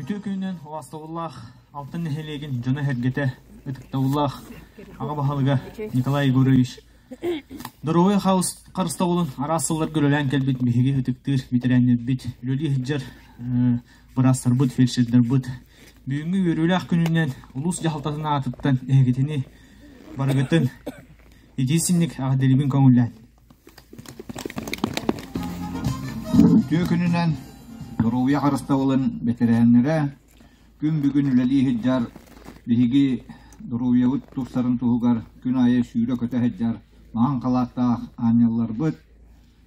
Үтө күннен уастауллах алтын нехелеген жона хергете ытыктауллах ага бахалыга Николай Егорович. Дорогой хаус карыстаулын арасылар көрөлән келбит биһиги ытыктыр ветераннер бит үлөли хиджар бурастар бут фельдшерлер бут. Бүгүнкү өрүләк күнүннән улус жалтатына атыттан эгетини барыгытын идисинник агаделибин көңүллән. Түү күнүнән Дорогой карыстаулын ветераннера күн бүгүн үлөли хиджар биһиги Дорогой ут турсарын тугар күн айы шүйрө көтө хиджар маан калаактаах аняллар бут.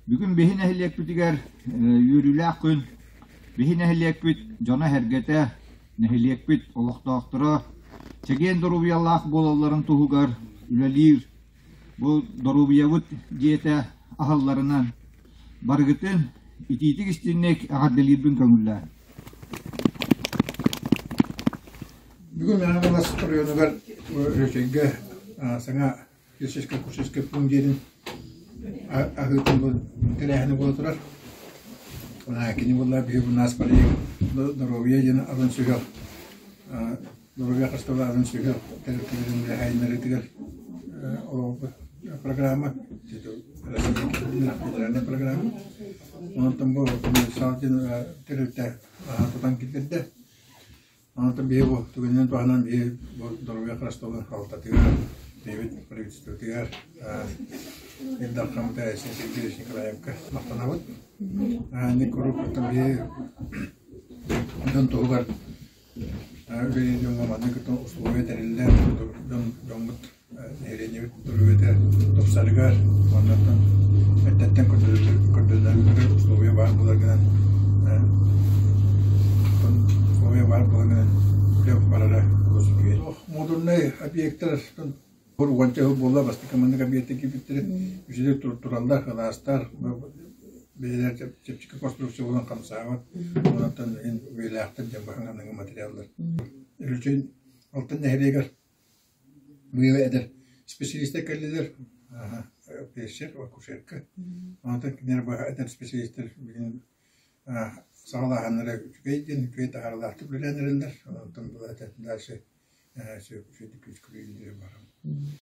Бүгүн бихин эхлек бүтигер үрүләк күн бихин эхлек бүт жона хергете нехлек бүт олохтоохтура чеген Дорогойлах бололларын тугар үлөлир бу Дорогой ут диете ахалларынан баргытын ититик истиннек агаделибин көңүллә. Бүгін мен балас районугар рөшеге саңа кешешке кушешке пунгерин агытын бул телехани боло турар. Кини булла бии бу нас пари Дорогой жана алын сүгөр. Дорогой кастала алын сүгөр телефонун хайнары тигер о программа программа. Онтон бу саатын телете атан китте. Онтон бии бу түгөннөн туганан бии Дорогой кастала халтатыгар Дэвид правительствотыгар Элдар Хамтай Сергей Николаевка мактанабыт. Не коррупция бии дон тугар бии жоңгаманы кытын условия терилдер жоңгут нерени турбете топсалгар ондан эттен көтөлөр условия бар булаган условия бар булаган прям парара возбует модульный объекттер бur ванча болла басты команда объекты кипиттерип жүзү туралдар каластар белер чепчик конструкция болон камсагат ондан эн белактын жамбаганын материалдар үлчүн алтын нехрегер Муеведер специалисты келдилер, пешер, акушерка. Онтан нерба этен специалисттер билген саглаганнары көйден көйдө аралатып билендирилер. Онтан булат дальше сөйдүк күчкүлүлөр бар.